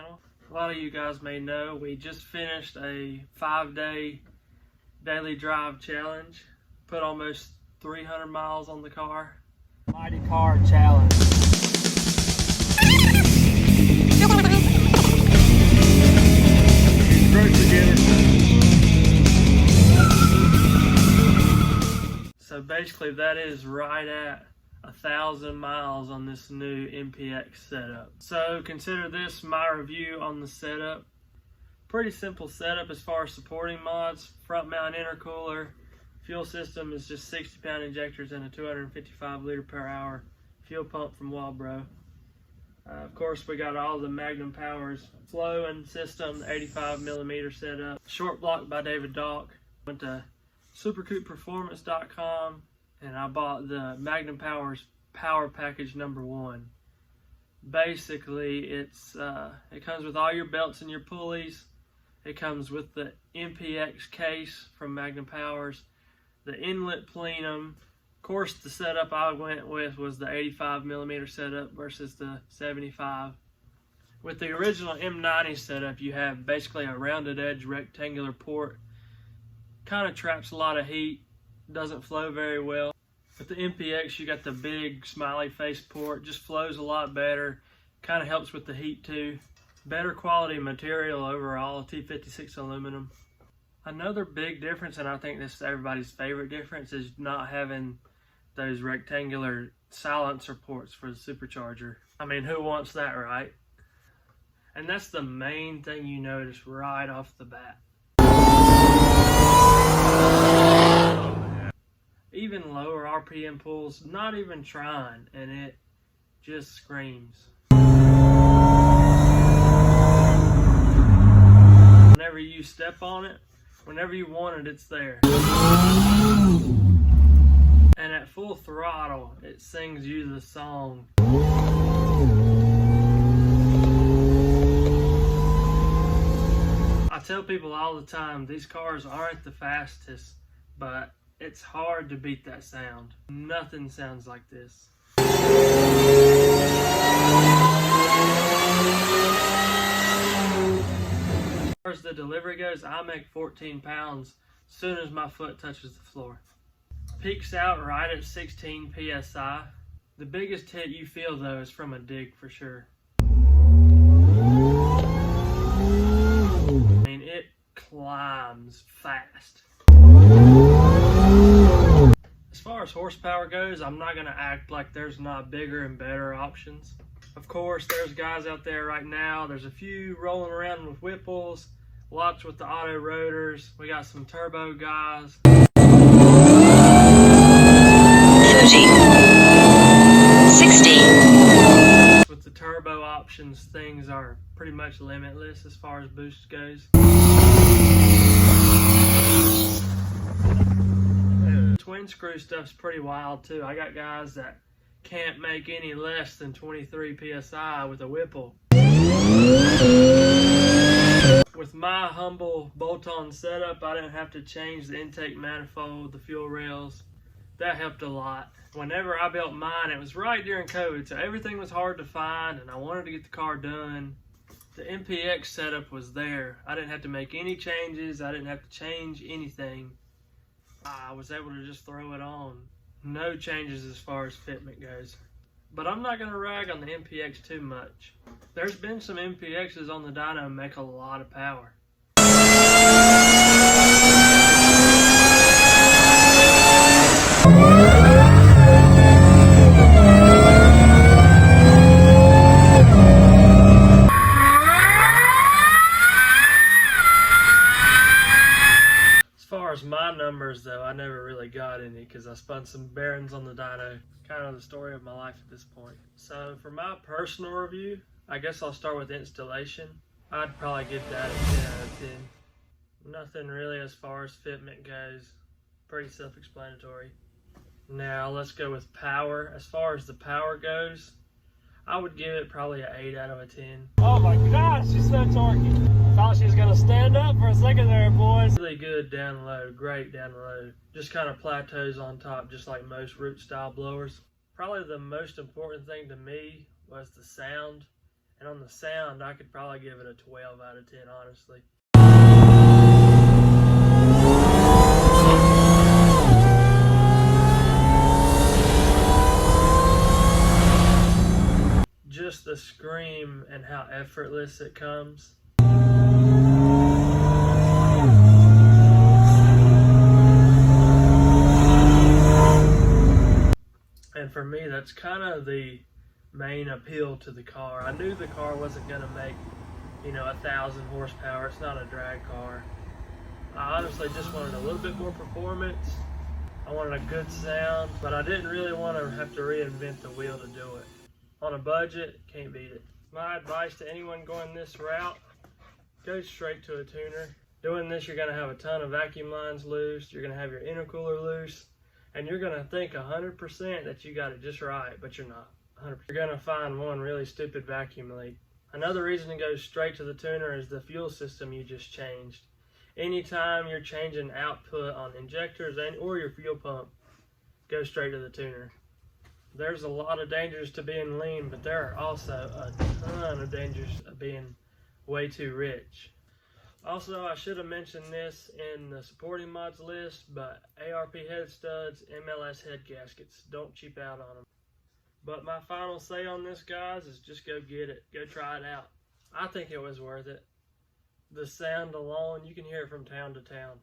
channel. A lot of you guys may know we just finished a 5-day daily drive challenge. Put almost 300 miles on the car. Mighty car challenge. So basically that is right at 1,000 miles on this new MPX setup. So consider this my review on the setup. Pretty simple setup as far as supporting mods. Front mount intercooler. Fuel system is just 60-pound injectors and a 255 liter per hour fuel pump from Walbro. Of course, we got all the MAGNUM POWERS flow and system, 85mm setup. Short block by David Dalk. Went to supercoupeperformance.com and I bought the MAGNUM POWERS Power Package #1. Basically, it comes with all your belts and your pulleys. It comes with the MPX case from MAGNUM POWERS, the inlet plenum. Of course, the setup I went with was the 85mm setup versus the 75. With the original M90 setup, you have basically a rounded edge rectangular port. Kind of traps a lot of heat, doesn't flow very well. With the MPX, you got the big smiley face port, just flows a lot better. Kind of helps with the heat too. Better quality material overall, T56 aluminum. Another big difference, and I think this is everybody's favorite difference, is not having those rectangular silencer ports for the supercharger. I mean, who wants that, right? And that's the main thing you notice right off the bat. Even lower RPM pulls, not even trying, and it just screams. Whenever you step on it, whenever you want it, it's there. And at full throttle, it sings you the song. I tell people all the time, these cars aren't the fastest, but it's hard to beat that sound. Nothing sounds like this. As far as the delivery goes, I make 14 pounds as soon as my foot touches the floor. Peaks out right at 16 PSI. The biggest hit you feel though is from a dig for sure. I mean, it climbs fast. As far as horsepower goes, I'm not gonna act like there's not bigger and better options. Of course, there's guys out there right now. There's a few rolling around with Whipples, lots with the auto rotors. We got some turbo guys. 30, 60. With the turbo options, things are pretty much limitless as far as boost goes. Twin screw stuff's pretty wild too. I got guys that can't make any less than 23 PSI with a Whipple. With my humble bolt-on setup, I didn't have to change the intake manifold, the fuel rails. That helped a lot. Whenever I built mine, it was right during COVID, so everything was hard to find and I wanted to get the car done. The MPX setup was there. I didn't have to make any changes. I didn't have to change anything. I was able to just throw it on. No changes as far as fitment goes. But I'm not going to rag on the MPX too much. There's been some MPXs on the dyno make a lot of power. My numbers though, I never really got any because I spun some bearings on the dyno. Kind of the story of my life at this point. So for my personal review, I guess I'll start with installation. I'd probably give that a 10 out of 10. Nothing really as far as fitment goes. Pretty self-explanatory. Now let's go with power. As far as the power goes, I would give it probably an 8 out of 10. Oh my gosh, she's so torquey. Thought she was gonna stand up for a second there, boys. Really good down low, great down low. Just kind of plateaus on top, just like most root style blowers. Probably the most important thing to me was the sound. And on the sound, I could probably give it a 12 out of 10, honestly. Just the scream and how effortless it comes. And for me, that's kind of the main appeal to the car. I knew the car wasn't going to make, 1,000 horsepower. It's not a drag car. I honestly just wanted a little bit more performance. I wanted a good sound, but I didn't really want to have to reinvent the wheel to do it. On a budget, can't beat it. My advice to anyone going this route, go straight to a tuner. Doing this, you're going to have a ton of vacuum lines loose, you're going to have your intercooler loose, and you're going to think 100% that you got it just right, but you're not. 100%. You're going to find one really stupid vacuum leak. Another reason to go straight to the tuner is the fuel system you just changed. Anytime you're changing output on injectors or your fuel pump, go straight to the tuner. There's a lot of dangers to being lean, but there are also a ton of dangers of being way too rich. Also, I should have mentioned this in the supporting mods list, but ARP head studs, MLS head gaskets, don't cheap out on them. But my final say on this, guys, is just go get it. Go try it out. I think it was worth it. The sound alone, you can hear it from town to town.